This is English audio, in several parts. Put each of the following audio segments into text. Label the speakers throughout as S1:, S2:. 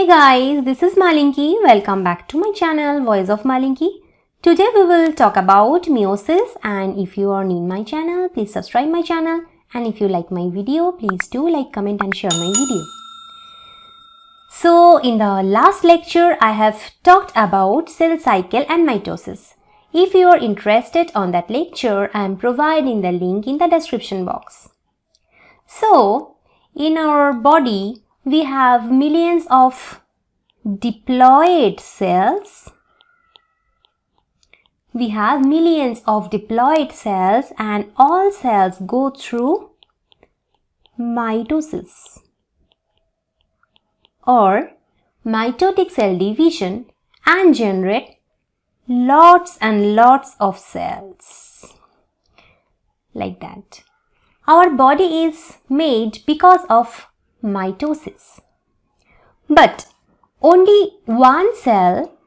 S1: Hey guys, this is Malinki. Welcome back to my channel Voice of Malinki. Today we will talk about meiosis, and if you are new in my channel, please subscribe my channel, and if you like my video, please do like, comment and share my video. So in the last lecture, I have talked about cell cycle and mitosis. If you are interested on that lecture, I am providing the link in the description box. So in our body, we have millions of diploid cells. And all cells go through mitosis or mitotic cell division and generate lots and lots of cells. Like that. Our body is made because of mitosis. But only one cell,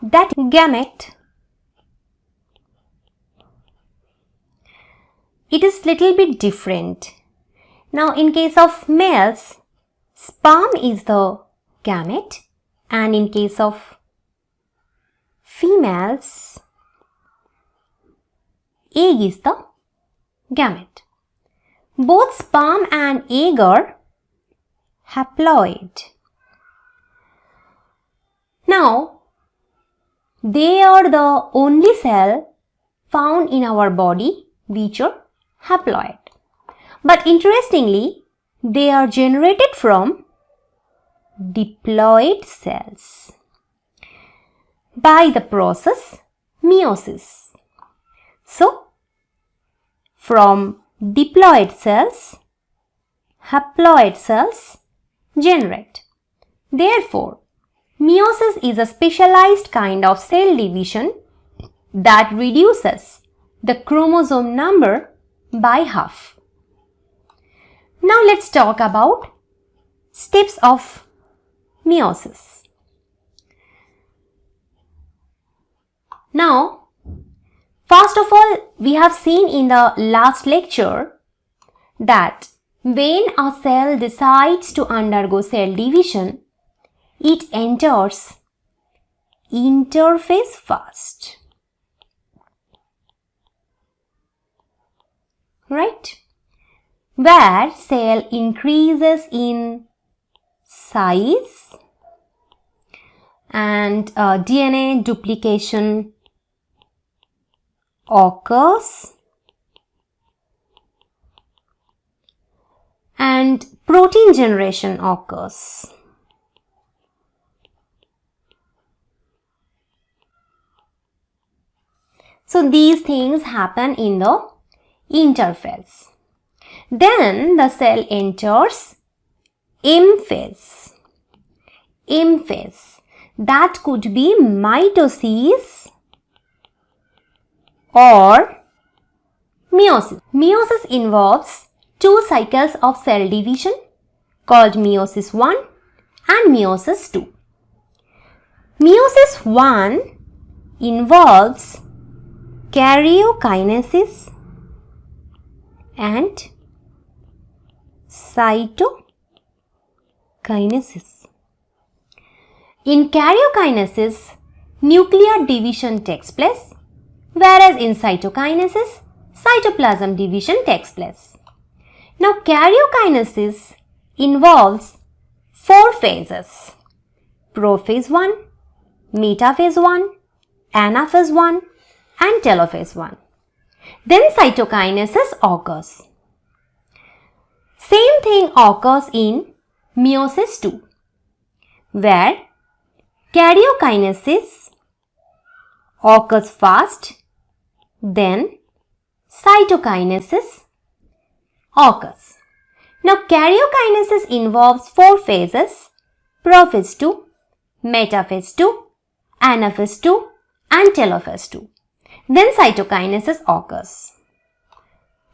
S1: that gamete, it is little bit different. Now in case of males, sperm is the gamete, and in case of females, egg is the gamete. Both sperm and egg are haploid. Now, they are the only cell found in our body which are haploid. But interestingly, they are generated from diploid cells by the process meiosis. So, from diploid cells, haploid cells generate. Therefore, meiosis is a specialized kind of cell division that reduces the chromosome number by half. Now let's talk about steps of meiosis. Now, first of all, we have seen in the last lecture that when a cell decides to undergo cell division, it enters interphase first. Right? Where cell increases in size and DNA duplication occurs and protein generation occurs. So these things happen in the interphase. Then the cell enters M phase. M phase. That could be mitosis or meiosis. Meiosis involves two cycles of cell division called meiosis 1 and meiosis 2. Meiosis 1 involves karyokinesis and cytokinesis. In karyokinesis, nuclear division takes place, whereas in cytokinesis, cytoplasm division takes place. Now, karyokinesis involves four phases: Prophase I, Metaphase I, Anaphase I, and Telophase I. Then cytokinesis occurs. Same thing occurs in meiosis 2, where karyokinesis occurs first, then cytokinesis occurs. Now, karyokinesis involves four phases: Prophase II, Metaphase II, Anaphase II, and Telophase II. Then cytokinesis occurs.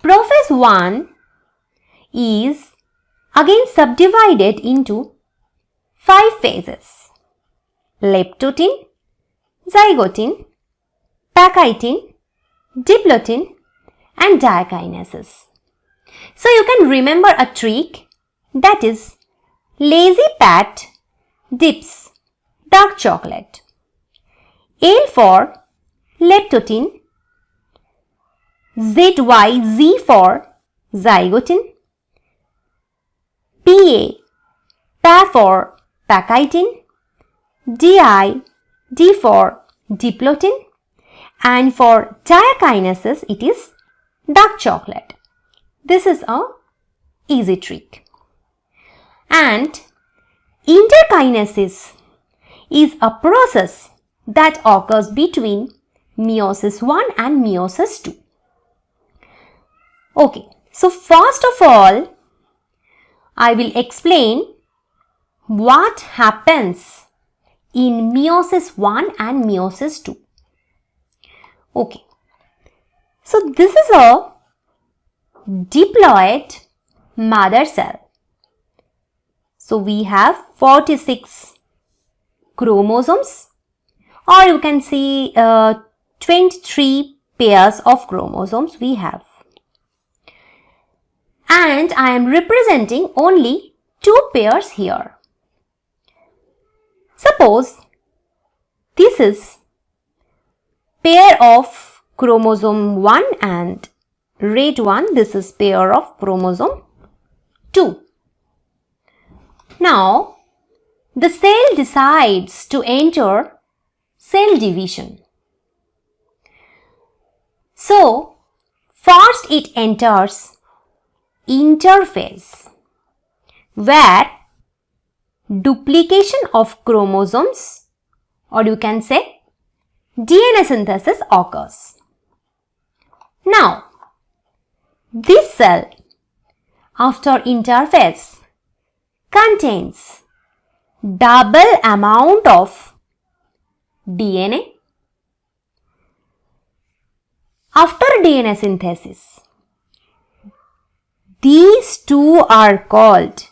S1: Prophase I is again subdivided into 5 phases: leptotin, zygotin, pachytin, diplotine, and diakinesis. So you can remember a trick, that is lazy pat dips, dark chocolate. L for leptotin, Z for zygotin, Pa for pakitin, D for Diplotine, and for diakinesis it is dark chocolate. This is a easy trick. And interkinesis is a process that occurs between meiosis I and meiosis II. Okay, so first of all, I will explain what happens in meiosis I and meiosis II. Okay, so this is a diploid mother cell. So we have 46 chromosomes, or you can see 23 pairs of chromosomes we have. And I am representing only 2 pairs here. Suppose this is pair of chromosome 1 and red one, this is pair of chromosome 2. Now, the cell decides to enter cell division. So, first it enters interphase, where duplication of chromosomes, or you can say DNA synthesis, occurs. Now, this cell after interphase contains double amount of DNA. After DNA synthesis, these two are called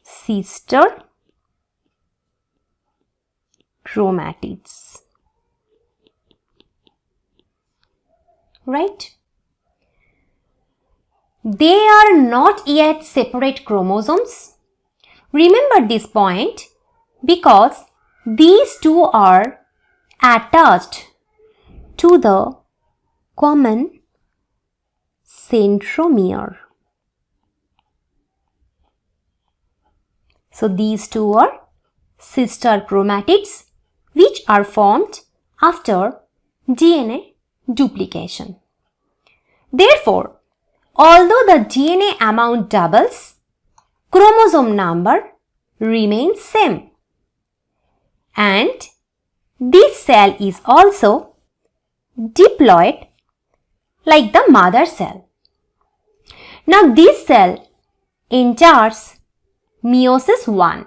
S1: sister chromatids. Right? They are not yet separate chromosomes. Remember this point because these two are attached to the common centromere. So these two are sister chromatids which are formed after DNA duplication. Therefore, although the DNA amount doubles, chromosome number remains same. And this cell is also diploid like the mother cell. Now this cell enters meiosis I.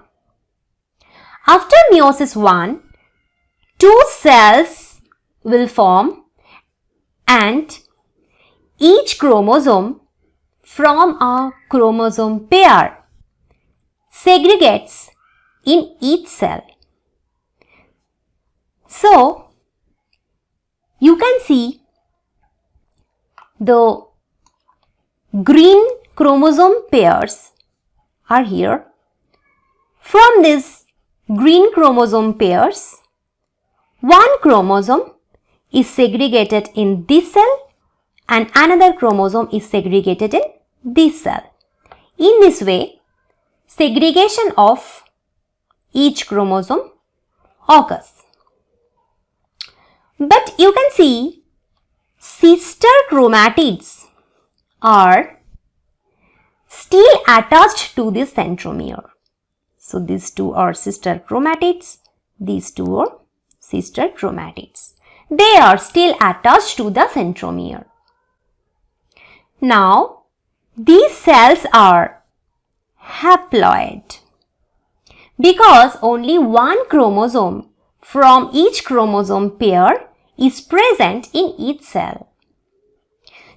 S1: After meiosis I, 2 cells will form and each chromosome from a chromosome pair segregates in each cell. So, you can see the green chromosome pairs are here. From these green chromosome pairs, one chromosome is segregated in this cell and another chromosome is segregated in this cell. In this way, segregation of each chromosome occurs. But you can see sister chromatids are still attached to this centromere. So these two are sister chromatids, these two are sister chromatids. They are still attached to the centromere. Now, these cells are haploid because only one chromosome from each chromosome pair is present in each cell.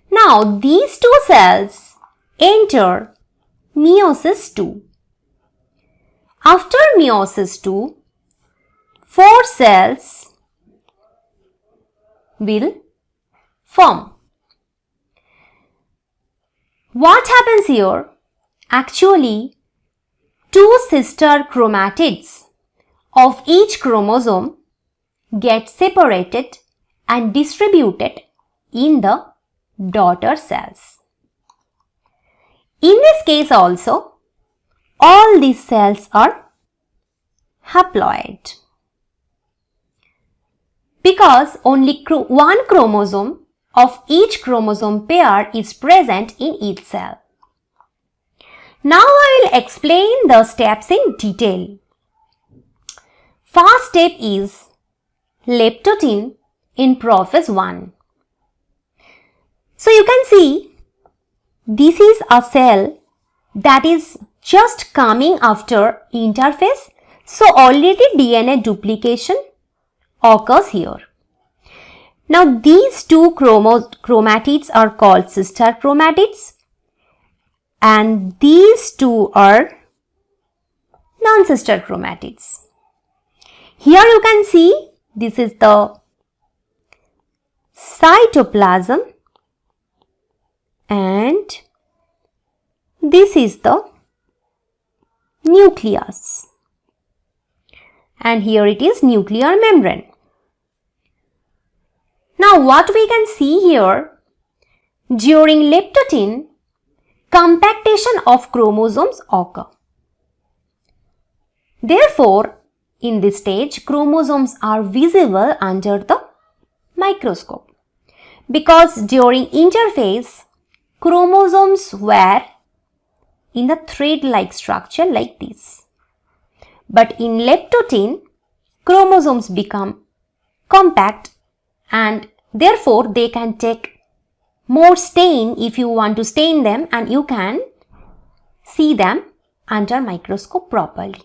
S1: Now, these 2 cells enter meiosis II. After meiosis II, 4 cells will form. What happens here? Actually, two sister chromatids of each chromosome get separated and distributed in the daughter cells. In this case also, all these cells are haploid because only one chromosome of each chromosome pair is present in each cell. Now I will explain the steps in detail. First step is Diplotine in Prophase I. So you can see this is a cell that is just coming after interphase. So already DNA duplication occurs here. Now these two chromatids are called sister chromatids and these two are non-sister chromatids. Here you can see this is the cytoplasm and this is the nucleus and here it is nuclear membrane. Now what we can see here, during Diplotine, compactation of chromosomes occur. Therefore, in this stage, chromosomes are visible under the microscope because during interphase, chromosomes were in the thread-like structure like this. But in Diplotine, chromosomes become compact and therefore they can take more stain if you want to stain them and you can see them under microscope properly.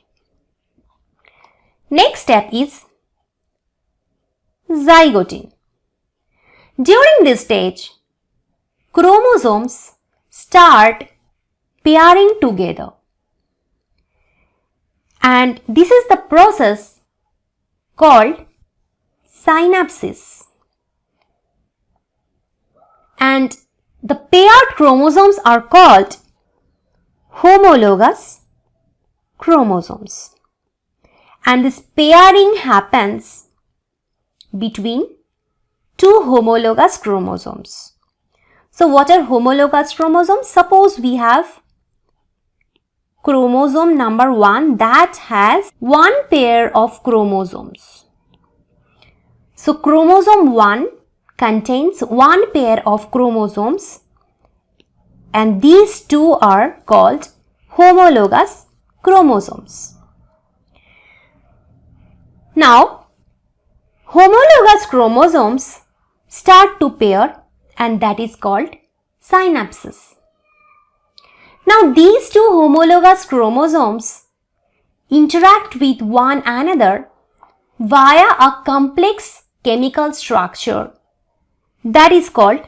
S1: Next step is zygote. During this stage, chromosomes start pairing together and this is the process called synapsis. And the paired chromosomes are called homologous chromosomes. And this pairing happens between two homologous chromosomes. So what are homologous chromosomes? Suppose we have chromosome number 1 that has one pair of chromosomes. So chromosome 1 contains one pair of chromosomes and these two are called homologous chromosomes. Now, homologous chromosomes start to pair and that is called synapsis. Now, these two homologous chromosomes interact with one another via a complex chemical structure that is called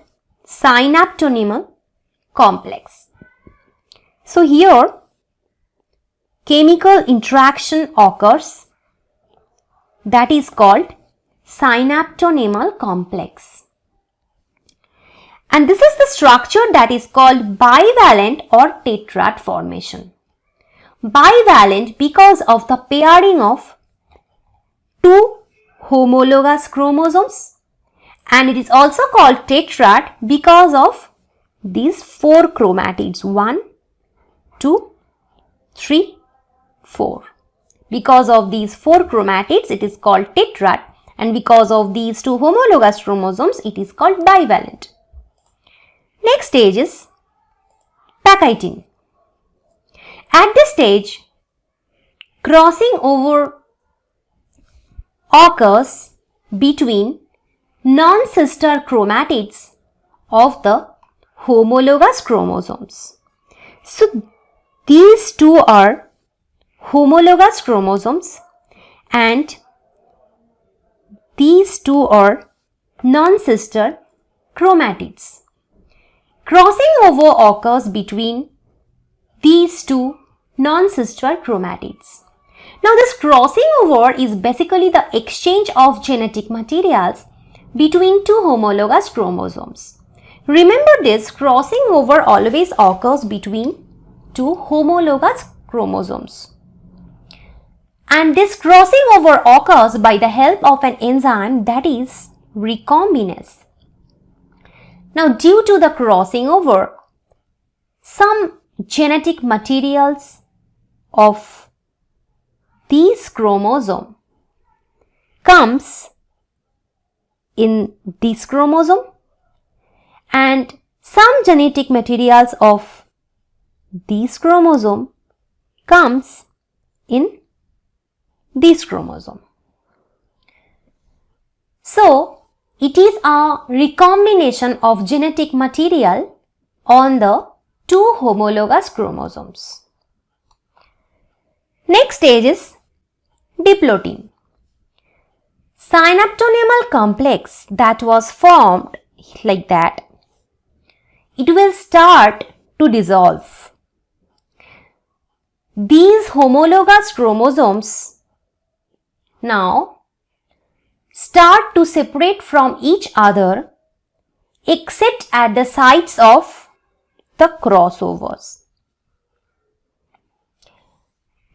S1: synaptonymal complex. So, here chemical interaction occurs that is called synaptonymal complex. And this is the structure that is called bivalent or tetrad formation. Bivalent because of the pairing of two homologous chromosomes and it is also called tetrad because of these four chromatids 1, 2, 3, 4. Because of these four chromatids, it is called tetrad and because of these two homologous chromosomes, it is called bivalent. Next stage is Diakinesis. At this stage, crossing over occurs between non-sister chromatids of the homologous chromosomes. So, these two are homologous chromosomes and these two are non-sister chromatids. Crossing over occurs between these two non-sister chromatids. Now this crossing over is basically the exchange of genetic materials between two homologous chromosomes. Remember this, crossing over always occurs between two homologous chromosomes. And this crossing over occurs by the help of an enzyme that is recombinase. Now, due to the crossing over, some genetic materials of these chromosomes comes in this chromosome, and some genetic materials of this chromosome comes in this chromosome. So, it is a recombination of genetic material on the two homologous chromosomes. Next stage is Diplotine. Synaptonemal complex that was formed like that. It will start to dissolve. These homologous chromosomes now start to separate from each other except at the sites of the crossovers.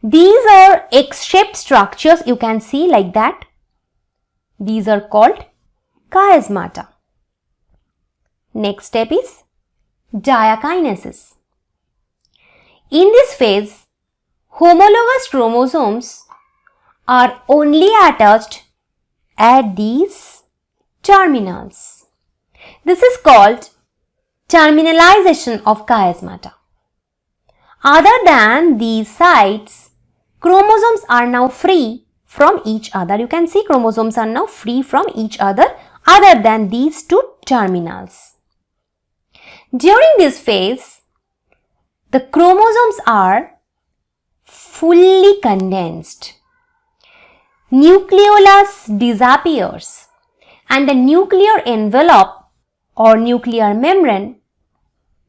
S1: These are X-shaped structures you can see like that. These are called chiasmata. Next step is Diakinesis. In this phase, homologous chromosomes are only attached at these terminals. This is called terminalization of chiasmata. Other than these sites, chromosomes are now free from each other. You can see chromosomes are now free from each other than these two terminals. During this phase, the chromosomes are fully condensed. Nucleolus disappears and the nuclear envelope or nuclear membrane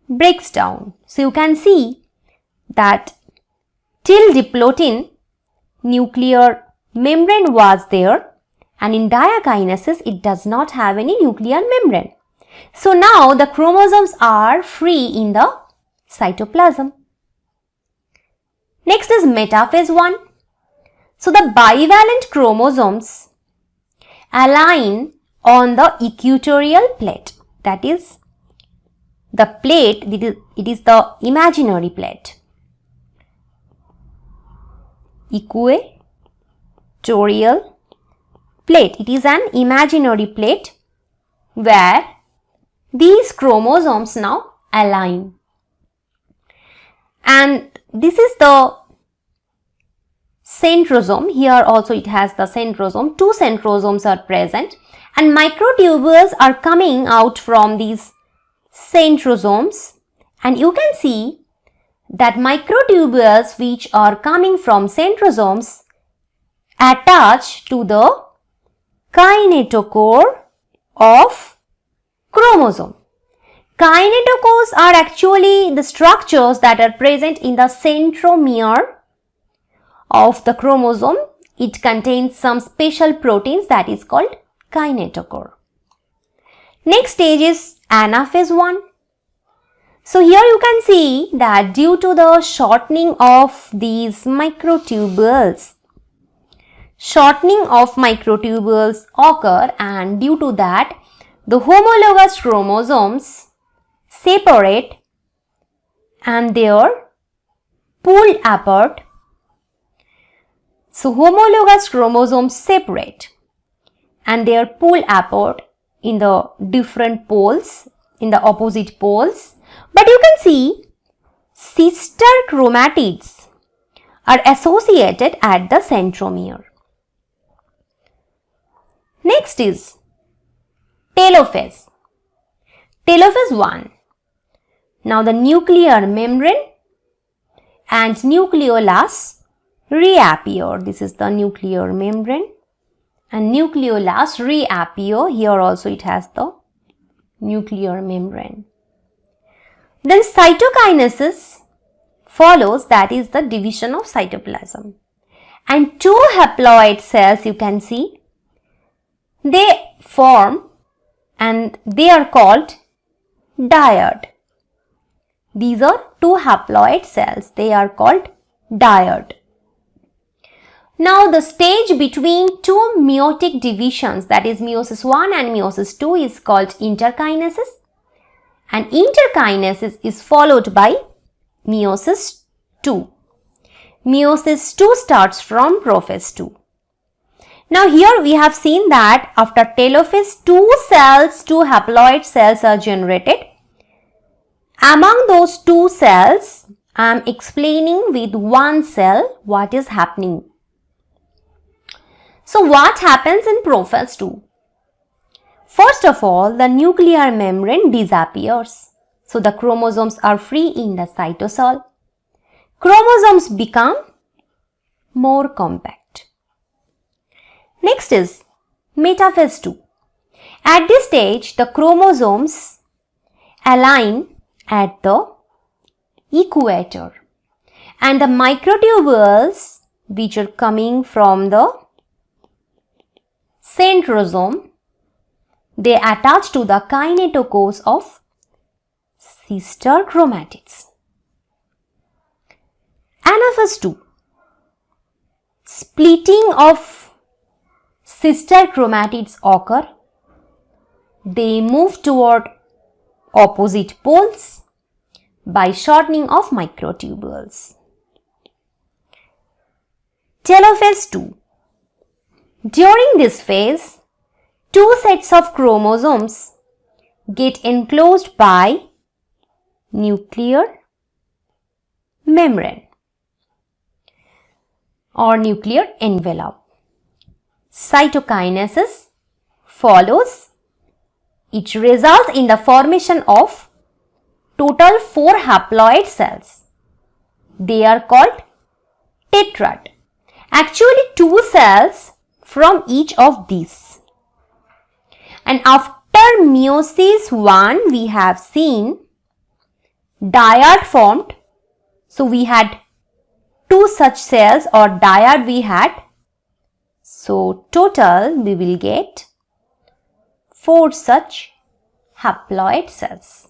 S1: breaks down. So you can see that till Diplotine, nuclear membrane was there, and in diakinesis it does not have any nuclear membrane. So now the chromosomes are free in the cytoplasm. Next is Metaphase I. So the bivalent chromosomes align on the equatorial plate, that is the plate, it is the imaginary plate. Equatorial plate, it is an imaginary plate where these chromosomes now align. And this is the centrosome. Here also it has the centrosome. Two centrosomes are present and microtubules are coming out from these centrosomes, and you can see that microtubules which are coming from centrosomes attach to the kinetochore of chromosome. Kinetochores are actually the structures that are present in the centromere of the chromosome. It contains some special proteins that is called kinetochore. Next stage is Anaphase I. So here you can see that due to the shortening of these microtubules, occur, and due to that the homologous chromosomes separate and they are pulled apart. So homologous chromosomes separate and they are pulled apart in the different poles, in the opposite poles. But you can see sister chromatids are associated at the centromere. Next is Telophase. Telophase I. Now the nuclear membrane and nucleolus reappear. This is the nuclear membrane and nucleolus reappear. Here also it has the nuclear membrane. Then cytokinesis follows, that is the division of cytoplasm. And two haploid cells you can see, they form and they are called dyad. These are two haploid cells, they are called dyad. Now the stage between two meiotic divisions, that is meiosis I and meiosis II, is called interkinesis, and interkinesis is followed by meiosis II. Meiosis II starts from Prophase II. Now here we have seen that after telophase, two haploid cells are generated. Among those two cells, I am explaining with one cell what is happening. So what happens in Prophase II? First of all, the nuclear membrane disappears. So the chromosomes are free in the cytosol. Chromosomes become more compact. Next is Metaphase II. At this stage, the chromosomes align at the equator, and the microtubules which are coming from the centrosome, they attach to the kinetochores of sister chromatids. Anaphase II. Splitting of sister chromatids occur. They move toward opposite poles by shortening of microtubules. Telophase II. During this phase, two sets of chromosomes get enclosed by nuclear membrane or nuclear envelope. Cytokinesis follows. It results in the formation of total 4 haploid cells. They are called tetrad. Actually 2 cells from each of these. And after meiosis I, we have seen dyad formed. So we had 2 such cells, or dyad we had. So total we will get 4 such haploid cells.